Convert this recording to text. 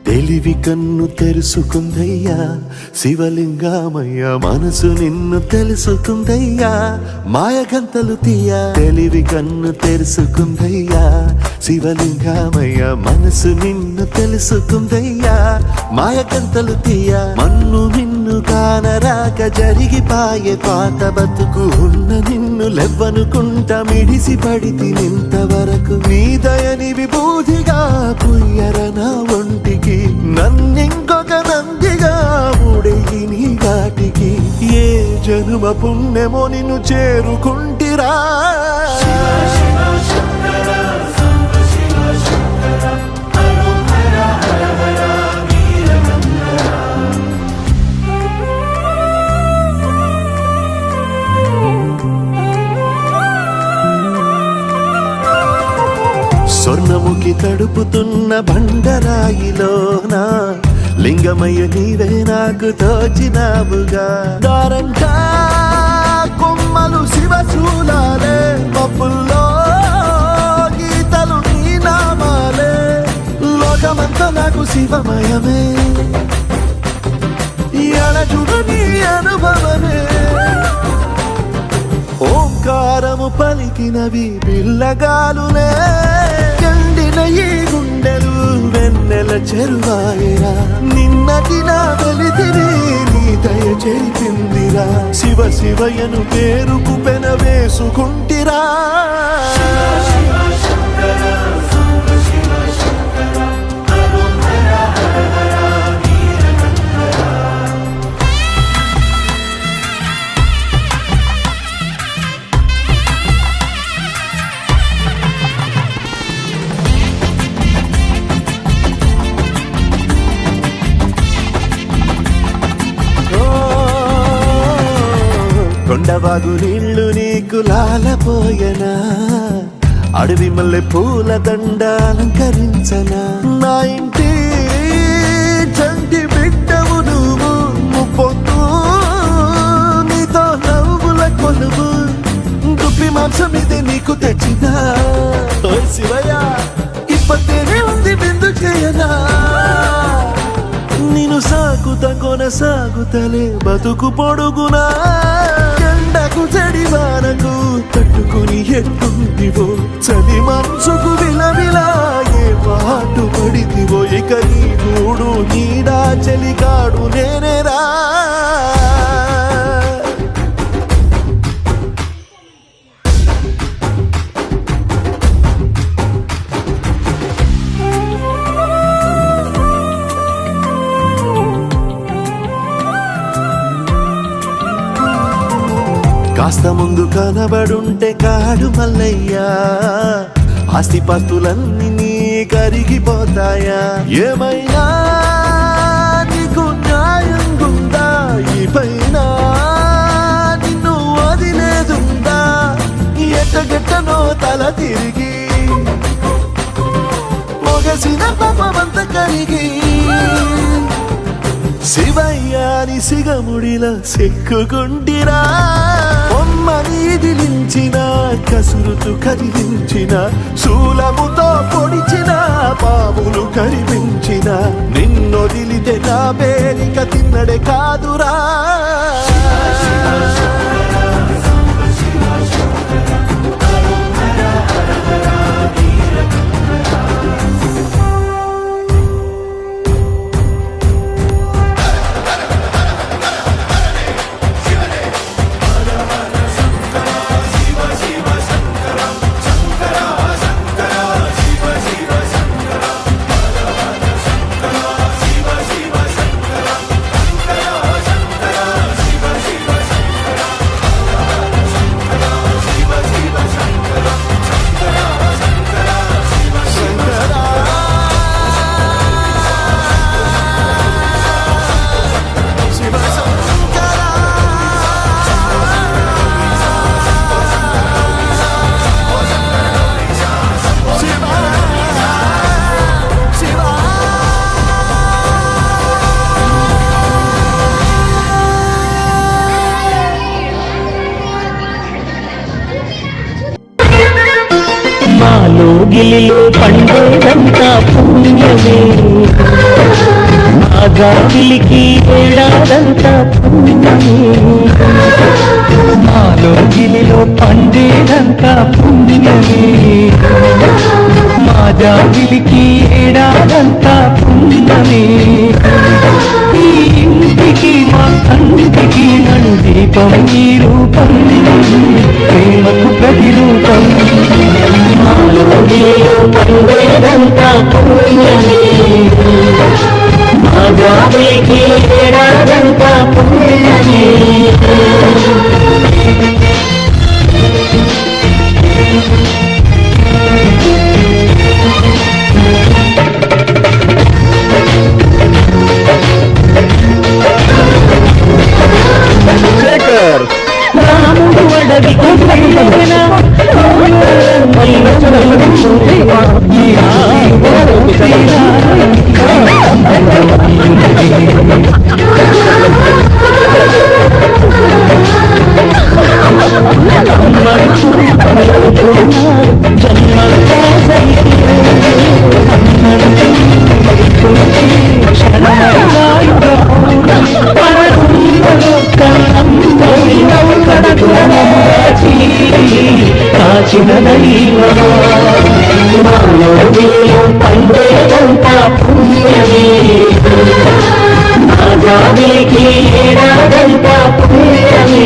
తెలివి కన్ను తెరుసుకుందయ్యా శివలింగమయ్య, మనసు నిన్ను తెలుసుకుందయ్యా మాయగంతలు తీయ. తెలివి కన్ను తెరుసుకుందయ్యా శివలింగమయ్య, మనసు నిన్ను తెలుసుకుందయ్యా మాయగంతలు తీయ. మన్ను నిన్ను కానరాక జరిగిపాయే పాత బతుకు, ఉన్న నిన్ను లెవ్వనుకుంటా మిడిసి పడితి నింతవరకు. నీ దయని విభూతిగా పుయ్యరన ఒంటికి, నన్నింకొక నందిగా ఊడేయి నీ ఘాటికి. ఏ జనుమ పుణ్యమో నిన్ను చేరుకుంటిరా. స్వర్ణముఖి తడుపుతున్న బండరాయిలోన లింగమయ్య నీవే నాకు తోచినావుగా. దారంటా కొమ్మలు శివశూలాలే, మబ్బుల్లో గీతలు నీ నామాలే. లోకమంతా నాకు శివమయమే, ఎడజుడు నీ అనుభవమే. ఓంకారము పలికినవి పిల్లగాలునే, ఎండిన ఈ గుండెలు వెన్నెల చెరువాయరా. నిన్నటి నా వెలితిని నీ దయ చెరిపిందిరా. శివ శివయను పేరుకు పెన వేసుకుంటిరా. కొండవాగు నీళ్లు నీకు లాలపోయనా, అడవి మల్లె పూల దండ అలంకరించనా. నా ఇంటి చంటి బిడ్డవు నువ్వు, ముప్పొద్దు నీతో నవ్వుల కొలువు. దుప్పి మాంసం ఇది నీకు తెచ్చినా. ఓ శివయ్య ఇప్పటినే ఉంది బిందు చేయనా. నిన్ను సాగుత కొనసాగుతలే బతుకు పొడుగునా. ఎండకు చడివానకు తట్టుకుని ఎట్టుంటివో, చలి మనసుకు విలవిలా ఏ పాటు పడితివో. ఇక నీ మూడు నీడా చలికాడు నేనేరా. కాస్త ముందు కనబడుంటే కాడు మల్లయ్యా, ఆస్తిపాస్తులన్నీ నీ కరిగిపోతాయా. ఏమైనా నీకు న్యాయం గుందా, ఈ పైన నిన్ను వదిలేదుందా. ఎట్టగెట్టనో తల తిరిగి మొగసిన పాపమంత కరిగి. శివయ్యాని సిగముడిలా సెక్కుకుంటిరా. నీదిలించిన కసురుతూ కదిలించిన, శూలముతో పొడిచిన పాములు కరిపించిన. నిన్నొదిలితే నా పేరిక తిన్నడే కాదురా. లోగిలిలో పండేదంతా పుణ్యమే. జాబిలికి ఏడాదంతా పుణ్యమే మాలో గిలిలో పండేదంతా పుణ్యమే మా జాబిలికి ఏడాదంతా పుణ్యమే ఈ ఇంటికి మా కంటికి నడు దీపం ఈ రూపం ప్రేమకు ప్రతిరూపం మాలో గిలిలో పండేదంతా పుణ్యమే జాబిలికి ఏడాదంతా పుణ్యమే రాముడు అడవికి వెళ్ళిన కాచిన పండేదంతా పుణ్యమే జాబిలికి ఏడాదంతా పుణ్యమే